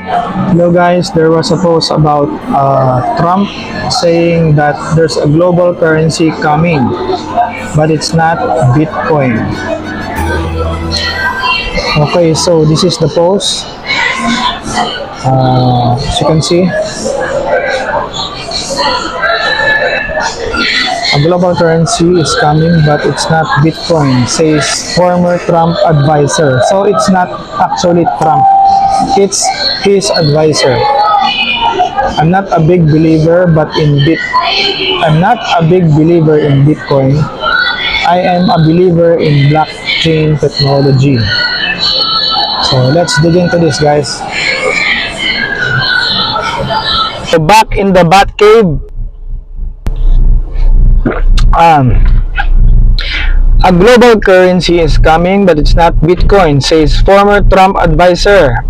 Hello guys, there was a post about Trump saying that there's a global currency coming, but it's not Bitcoin. Okay, so this is the post. As you can see, a global currency is coming, but it's not Bitcoin, says former Trump advisor. So it's not actually Trump, it's his advisor. I'm not a big believer in Bitcoin. I am a believer in blockchain technology. So let's dig into this, guys. So back in the Batcave, a global currency is coming, but it's not Bitcoin, says former Trump advisor.